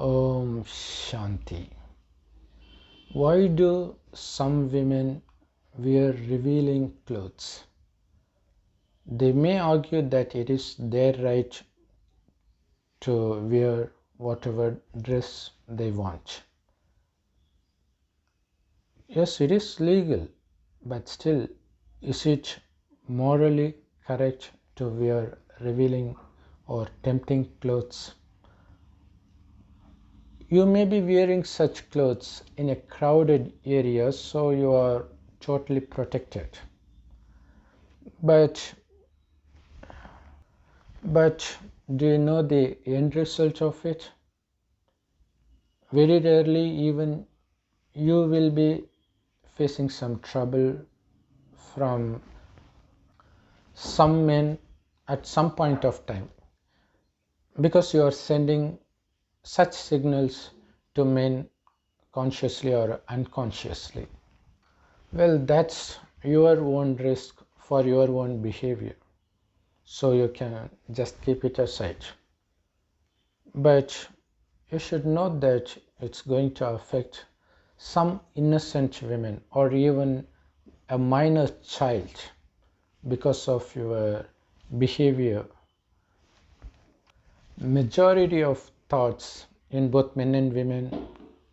Om Shanti. Why do some women wear revealing clothes? They may argue that it is their right to wear whatever dress they want. Yes, it is legal, but still, is it morally correct to wear revealing or tempting clothes? You may be wearing such clothes in a crowded area, so you are totally protected. But do you know the end result of it? Very rarely even you will be facing some trouble from some men at some point of time, because you are sending such signals to men consciously or unconsciously. Well, that's your own risk for your own behavior, so you can just keep it aside. But you should know that it's going to affect some innocent women or even a minor child because of your behavior. Majority of thoughts in both men and women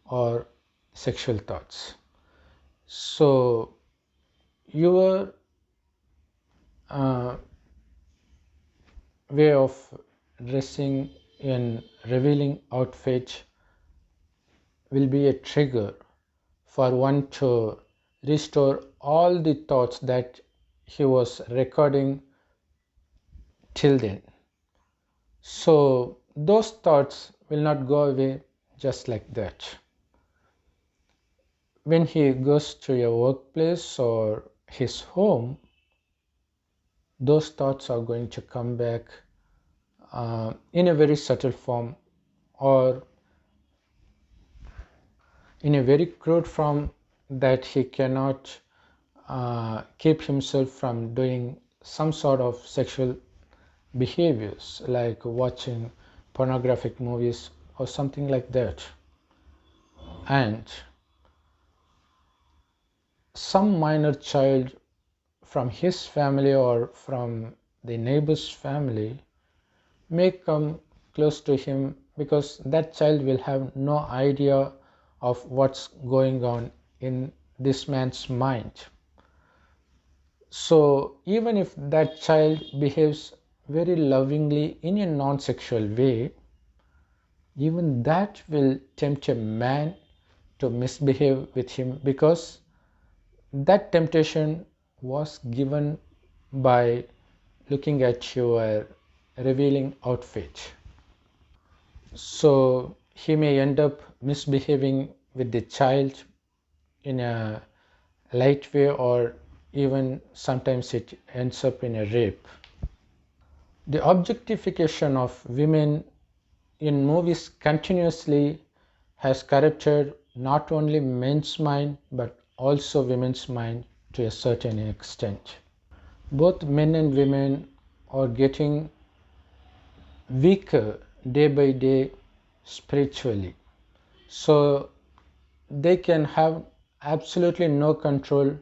are sexual thoughts. So your way of dressing in revealing outfit will be a trigger for one to restore all the thoughts that he was recording till then. So those thoughts will not go away just like that. When he goes to your workplace or his home, those thoughts are going to come back in a very subtle form or in a very crude form that he cannot keep himself from doing some sort of sexual behaviors like watching pornographic movies or something like that. And some minor child from his family or from the neighbor's family may come close to him, because that child will have no idea of what's going on in this man's mind. So even if that child behaves very lovingly in a non-sexual way, even that will tempt a man to misbehave with him, because that temptation was given by looking at your revealing outfit. So he may end up misbehaving with the child in a light way, or even sometimes it ends up in a rape. The objectification of women in movies continuously has corrupted not only men's mind but also women's mind to a certain extent. Both men and women are getting weaker day by day spiritually, so they can have absolutely no control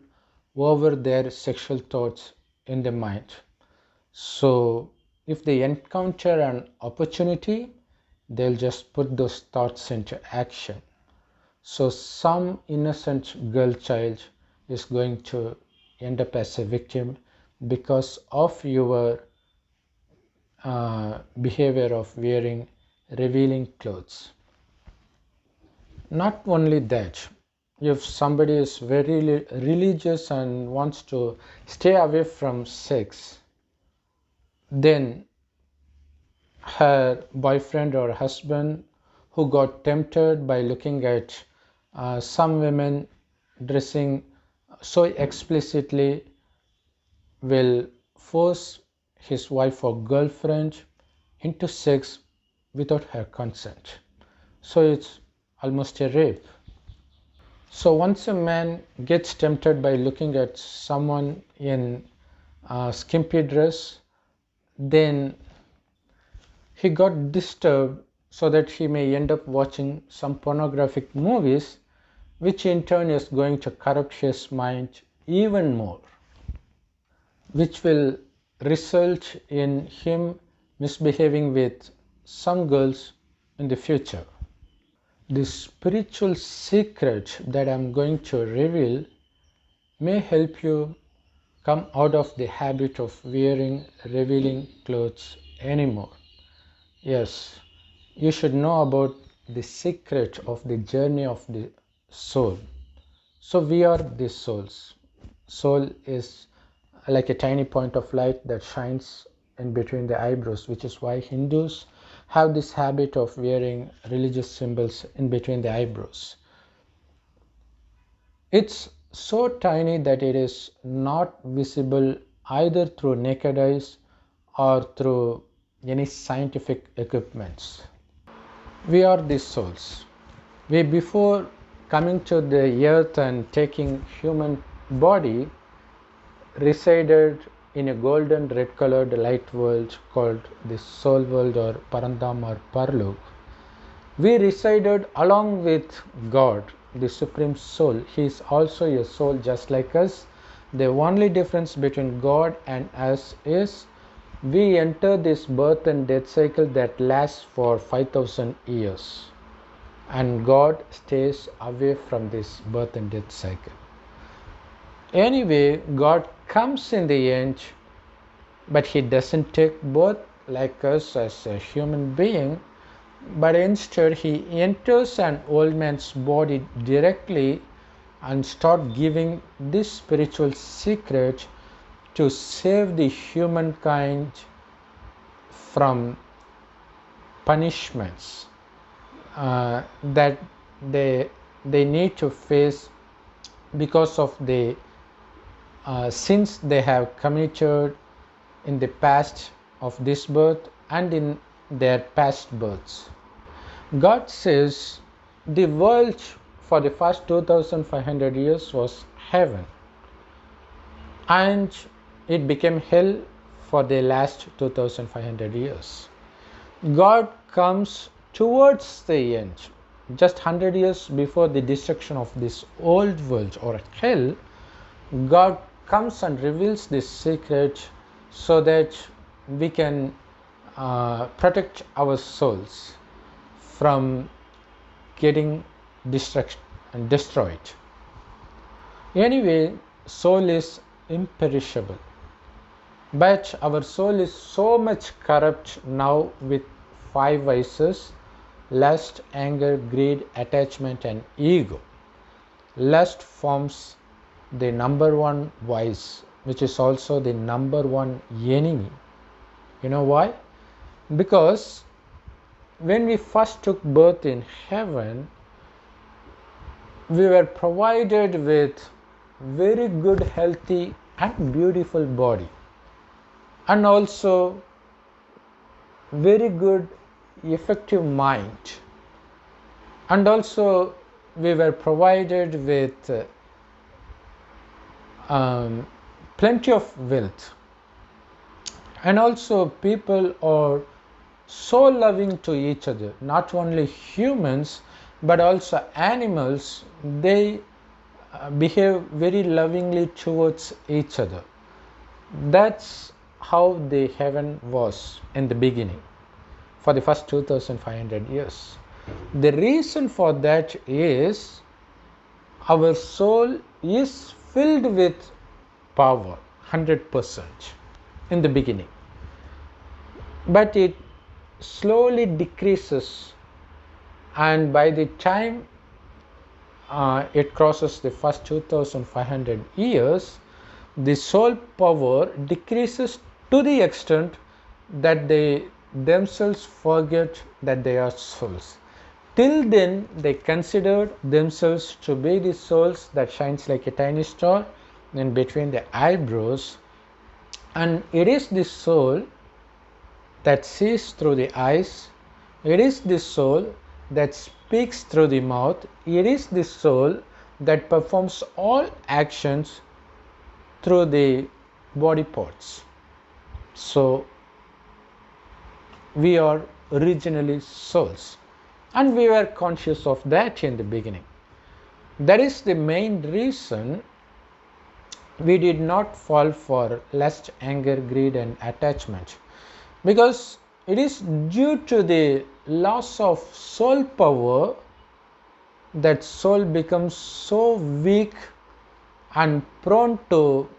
over their sexual thoughts in the mind. So if they encounter an opportunity, they'll just put those thoughts into action. So some innocent girl child is going to end up as a victim because of your behavior of wearing revealing clothes. Not only that, if somebody is very religious and wants to stay away from sex, then her boyfriend or husband who got tempted by looking at some women dressing so explicitly will force his wife or girlfriend into sex without her consent. So it's almost a rape. So once a man gets tempted by looking at someone in a skimpy dress, then he got disturbed so that he may end up watching some pornographic movies, which in turn is going to corrupt his mind even more, which will result in him misbehaving with some girls in the future. The spiritual secret that I'm going to reveal may help you come out of the habit of wearing revealing clothes anymore. Yes, you should know about the secret of the journey of the soul. So we are the souls. Soul is like a tiny point of light that shines in between the eyebrows, which is why Hindus have this habit of wearing religious symbols in between the eyebrows. It's so tiny that it is not visible either through naked eyes or through any scientific equipments. We are these souls. We, before coming to the earth and taking human body, resided in a golden red colored light world called the soul world or Parandam or Parlok. We resided along with God, the Supreme Soul. He is also a soul just like us. The only difference between God and us is we enter this birth and death cycle that lasts for 5,000 years. And God stays away from this birth and death cycle. Anyway, God comes in the end, but He doesn't take birth like us as a human being, but instead He enters an old man's body directly and start giving this spiritual secret to save the humankind from punishments that they need to face because of the sins they have committed in the past of this birth and in their past births. God says the world for the first 2500 years was heaven, and it became hell for the last 2500 years. God comes towards the end, just 100 years before the destruction of this old world or hell. God comes and reveals this secret so that we can protect our souls from getting destruction and destroyed. Anyway, soul is imperishable, but our soul is so much corrupt now with 5 vices: lust, anger, greed, attachment, and ego. Lust forms the number one vice, which is also the number one enemy. You know why? Because when we first took birth in heaven, we were provided with very good, healthy, and beautiful body, and also very good, effective mind, and also we were provided with plenty of wealth, and also people are so loving to each other. Not only humans but also animals, they behave very lovingly towards each other. That's how the heaven was in the beginning for the first 2500 years. The reason for that is our soul is filled with power 100% in the beginning, but it slowly decreases, and by the time it crosses the first 2500 years, the soul power decreases to the extent that they themselves forget that they are souls. Till then, they considered themselves to be the souls that shines like a tiny star in between the eyebrows, and it is the soul that sees through the eyes, it is the soul that speaks through the mouth, it is the soul that performs all actions through the body parts. So we are originally souls, and we were conscious of that in the beginning. That is the main reason we did not fall for lust, anger, greed, and attachment, because it is due to the loss of soul power that soul becomes so weak and prone to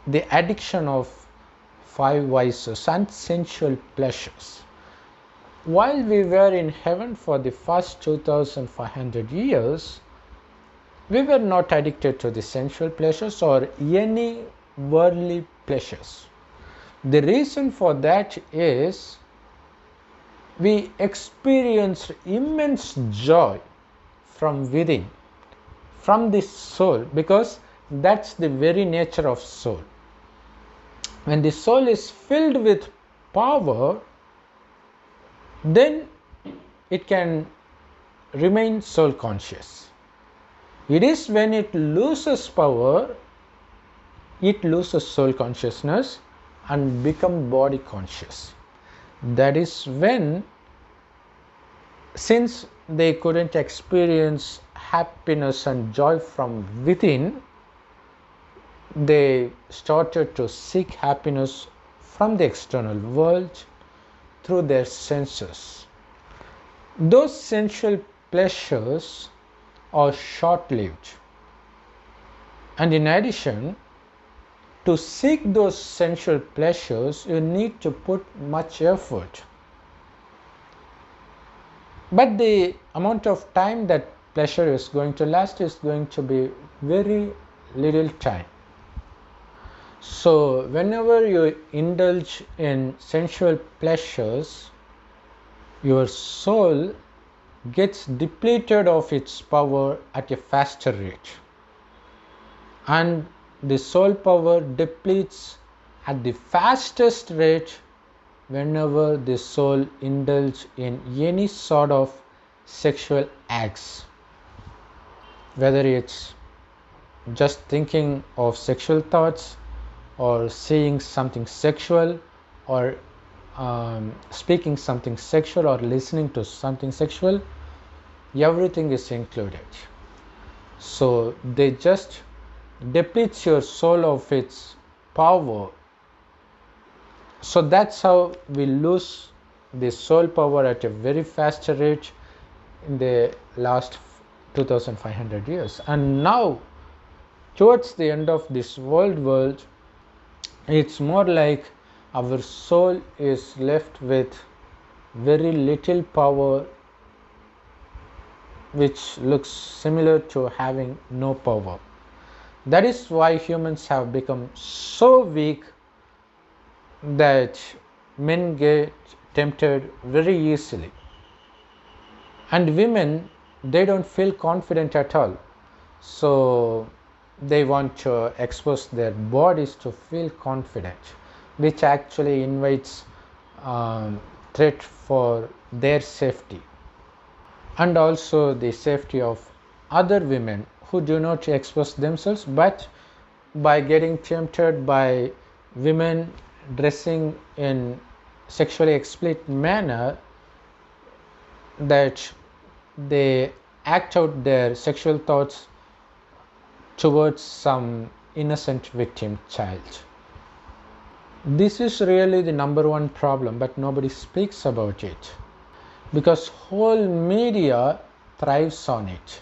the addiction of five vices and sensual pleasures. While we were in heaven for the first 2500 years, we were not addicted to the sensual pleasures or any worldly pleasures. The reason for that is we experienced immense joy from within, from the soul, because that's the very nature of soul. When the soul is filled with power, then it can remain soul conscious. It is when it loses power, it loses soul consciousness and become body conscious. That is when, since they couldn't experience happiness and joy from within, they started to seek happiness from the external world through their senses. Those sensual pleasures are short-lived, and in addition, to seek those sensual pleasures, you need to put much effort. But the amount of time that pleasure is going to last is going to be very little time. So whenever you indulge in sensual pleasures, your soul gets depleted of its power at a faster rate, and the soul power depletes at the fastest rate whenever the soul indulges in any sort of sexual acts, whether it's just thinking of sexual thoughts or seeing something sexual or speaking something sexual or listening to something sexual. Everything is included. So they just depletes your soul of its power. So that's how we lose the soul power at a very fast rate in the last 2500 years. And now towards the end of this world, it's more like our soul is left with very little power, which looks similar to having no power. That is why humans have become so weak that men get tempted very easily, and women, they don't feel confident at all, so they want to expose their bodies to feel confident, which actually invites threat for their safety and also the safety of other women who do not expose themselves, but by getting tempted by women dressing in sexually explicit manner, that they act out their sexual thoughts towards some innocent victim child. This is really the number one problem, but nobody speaks about it because whole media thrives on it.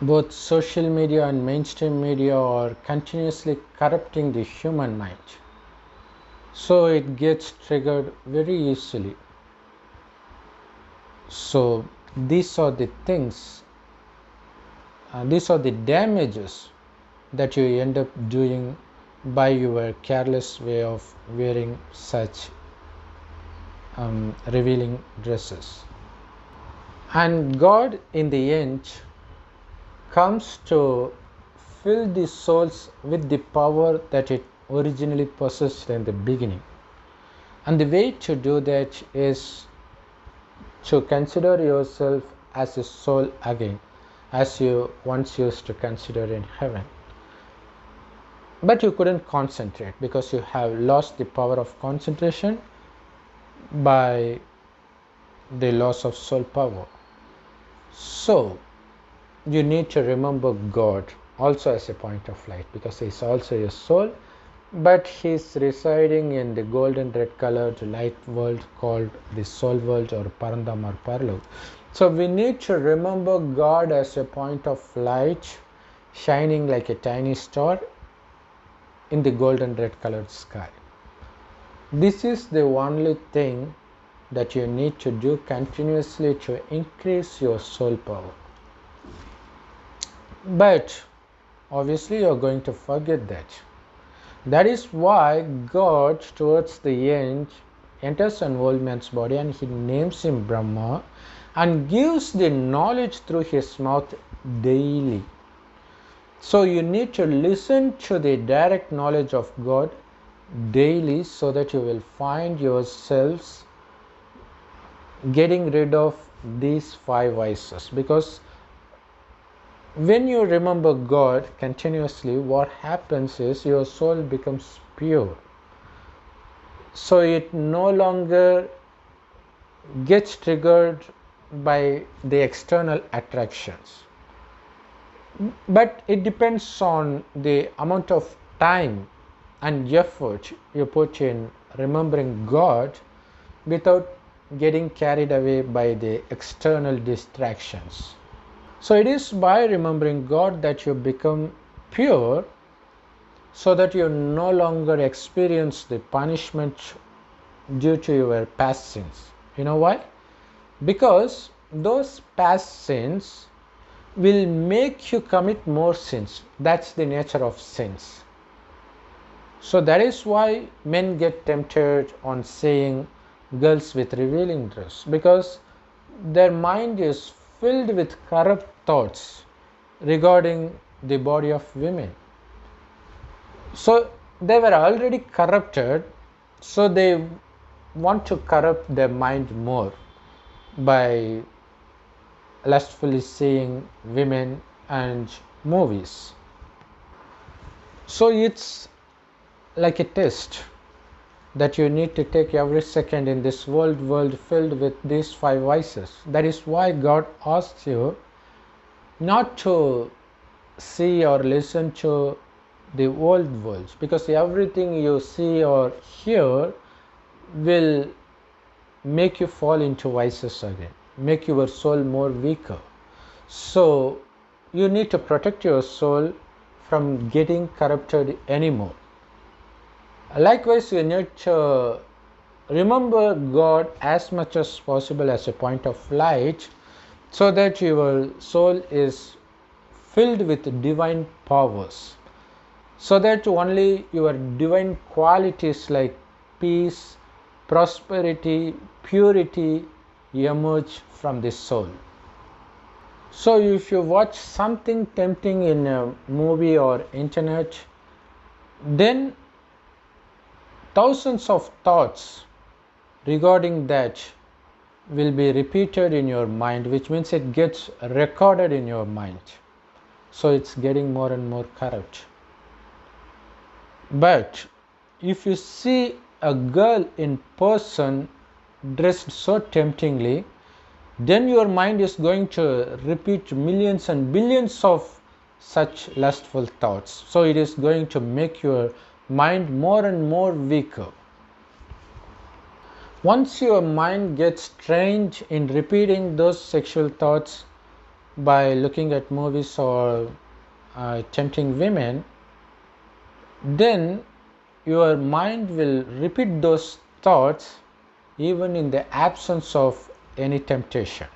Both social media and mainstream media are continuously corrupting the human mind, so it gets triggered very easily. So these are the things, these are the damages that you end up doing by your careless way of wearing such revealing dresses. And God in the end comes to fill the souls with the power that it originally possessed in the beginning. And the way to do that is to consider yourself as a soul again, as you once used to consider in heaven. But you couldn't concentrate because you have lost the power of concentration by the loss of soul power. So you need to remember God also as a point of light, because He's also your soul, but He's residing in the golden red colored light world called the soul world or Parandam or Parlok. So we need to remember God as a point of light shining like a tiny star in the golden red colored sky. This is the only thing that you need to do continuously to increase your soul power. But obviously you're going to forget that. That is why God towards the end enters an old man's body and He names him Brahma and gives the knowledge through his mouth daily. So you need to listen to the direct knowledge of God daily so that you will find yourselves getting rid of these 5 vices. Because when you remember God continuously, what happens is your soul becomes pure. So it no longer gets triggered by the external attractions. But it depends on the amount of time and effort you put in remembering God without getting carried away by the external distractions. So it is by remembering God that you become pure, so that you no longer experience the punishment due to your past sins. You know why? Because those past sins will make you commit more sins. That's the nature of sins. So that is why men get tempted on saying girls with revealing dress, because their mind is filled with corrupt thoughts regarding the body of women. So they were already corrupted, so they want to corrupt their mind more by lustfully seeing women and movies. So it's like a test that you need to take every second in this world filled with these 5 vices. That is why God asks you not to see or listen to the old worlds, because everything you see or hear will make you fall into vices again, make your soul more weaker. So you need to protect your soul from getting corrupted anymore. Likewise, you need to remember God as much as possible as a point of light, so that your soul is filled with divine powers, so that only your divine qualities like peace, prosperity, purity emerge from the soul. So if you watch something tempting in a movie or internet, then thousands of thoughts regarding that will be repeated in your mind, which means it gets recorded in your mind. So it's getting more and more corrupt. But if you see a girl in person dressed so temptingly, then your mind is going to repeat millions and billions of such lustful thoughts. So it is going to make your mind more and more weaker. Once your mind gets trained in repeating those sexual thoughts by looking at movies or tempting women, then your mind will repeat those thoughts even in the absence of any temptation.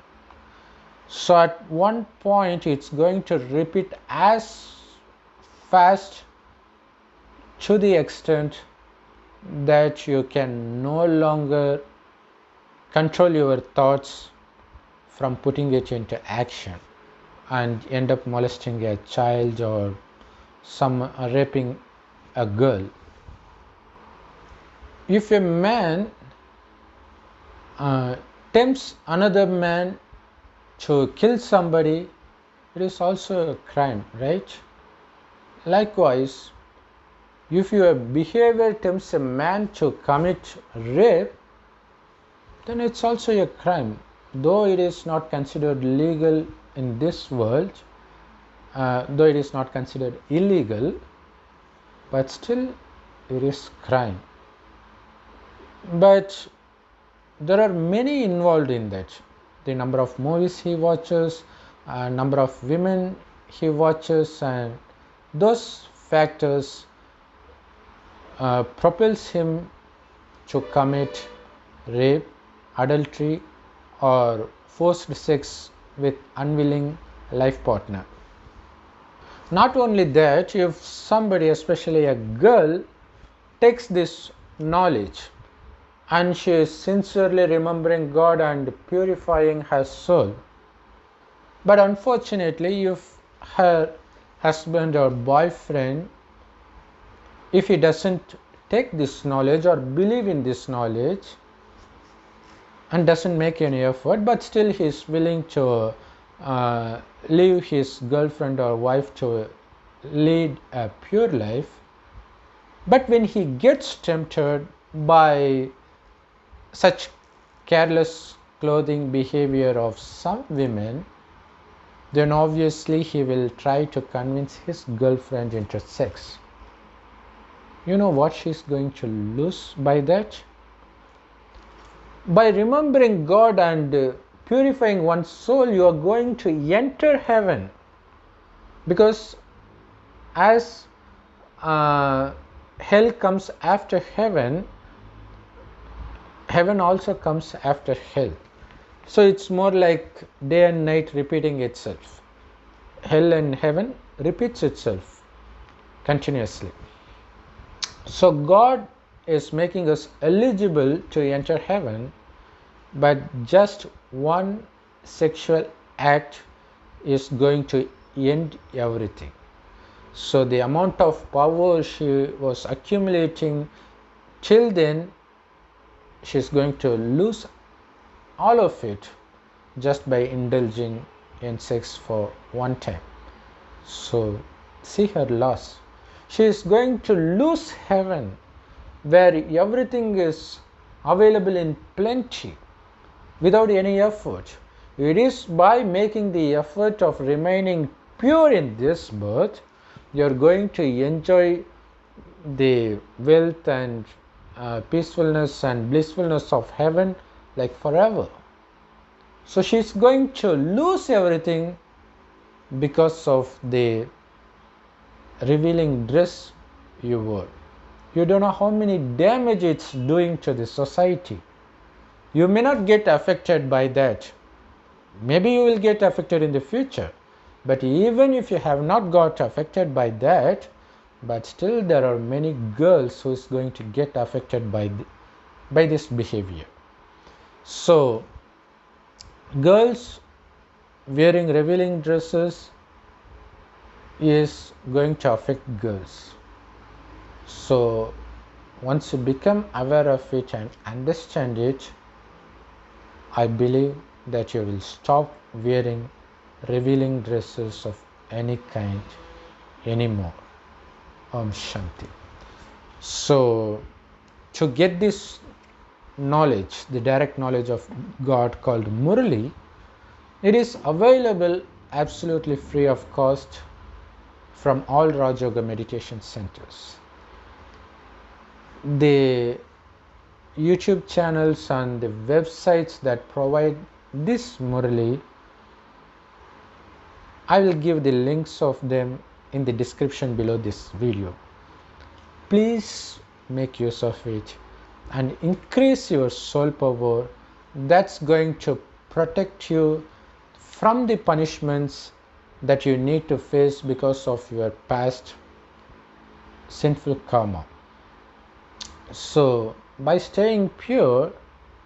So at one point it's going to repeat as fast to the extent that you can no longer control your thoughts from putting it into action and end up molesting a child or raping a girl. If a man tempts another man to kill somebody, it is also a crime, right? Likewise, if your behavior tempts a man to commit rape, then it's also a crime. Though it is not considered legal in this world, though it is not considered illegal, but still it is crime. But there are many involved in that. The number of movies he watches, number of women he watches, and those factors propels him to commit rape, adultery, or forced sex with unwilling life partner. Not only that, if somebody, especially a girl, takes this knowledge and she is sincerely remembering God and purifying her soul, but unfortunately, if her husband or boyfriend, if he doesn't take this knowledge or believe in this knowledge and doesn't make any effort, but still he is willing to leave his girlfriend or wife to lead a pure life, but when he gets tempted by such careless clothing behavior of some women, then obviously he will try to convince his girlfriend into sex. You know what she's going to lose by that? By remembering God and purifying one's soul, you are going to enter heaven. Because as hell comes after heaven, heaven also comes after hell. So it's more like day and night repeating itself. Hell and heaven repeats itself continuously. So God is making us eligible to enter heaven, but just one sexual act is going to end everything. So the amount of power she was accumulating till then, she's going to lose all of it just by indulging in sex for one time. So see her loss. She is going to lose heaven, where everything is available in plenty without any effort. It is by making the effort of remaining pure in this birth, you are going to enjoy the wealth and peacefulness and blissfulness of heaven like forever. So she is going to lose everything because of the revealing dress you wore. You don't know how many damage it's doing to the society. You may not get affected by that. Maybe you will get affected in the future. But even if you have not got affected by that, but still there are many girls who is going to get affected by this behavior. So girls wearing revealing dresses is going to affect girls. So once you become aware of it and understand it, I believe that you will stop wearing revealing dresses of any kind anymore. Om Shanti. So to get this knowledge, the direct knowledge of God called Murli, it is available absolutely free of cost from all Raj Yoga meditation centers. The YouTube channels and the websites that provide this Murli, I will give the links of them in the description below this video. Please make use of it and increase your soul power. That's going to protect you from the punishments that you need to face because of your past sinful karma. So by staying pure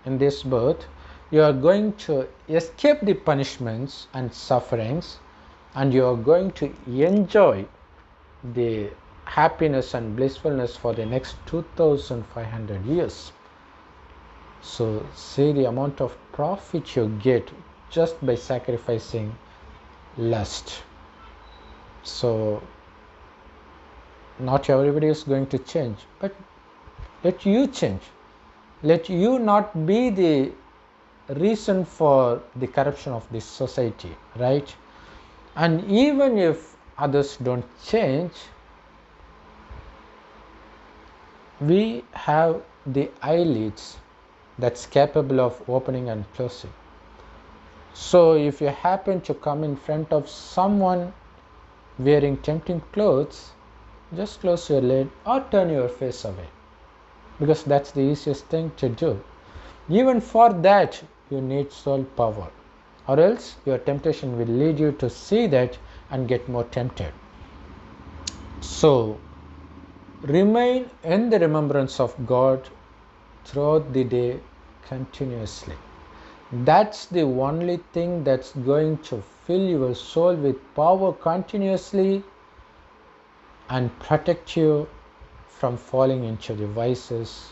in this birth, you are going to escape the punishments and sufferings, and you are going to enjoy the happiness and blissfulness for the next 2500 years. So see the amount of profit you get just by sacrificing lust. So not everybody is going to change, but let you change. Let you not be the reason for the corruption of this society, right? And even if others don't change, we have the eyelids that's capable of opening and closing. So if you happen to come in front of someone wearing tempting clothes, just close your lid or turn your face away, because that's the easiest thing to do. Even for that, you need soul power, or else your temptation will lead you to see that and get more tempted. So remain in the remembrance of God throughout the day continuously. That's the only thing that's going to fill your soul with power continuously and protect you from falling into the vices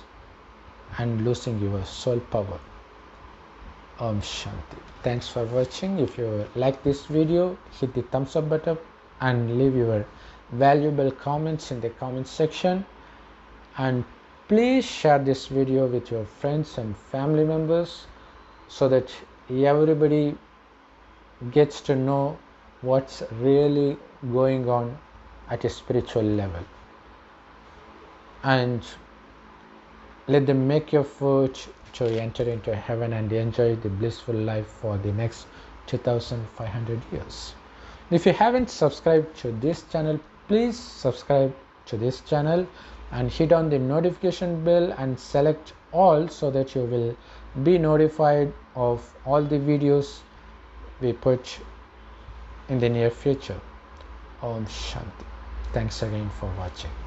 and losing your soul power. Om Shanti. Thanks for watching. If you like this video, hit the thumbs up button and leave your valuable comments in the comment section. And please share this video with your friends and family members so that everybody gets to know what's really going on at a spiritual level. And let them make your foot to enter into heaven and enjoy the blissful life for the next 2500 years. If you haven't subscribed to this channel, please subscribe to this channel and hit on the notification bell and select all so that you will be notified of all the videos we put in the near future. Om Shanti. Thanks again for watching.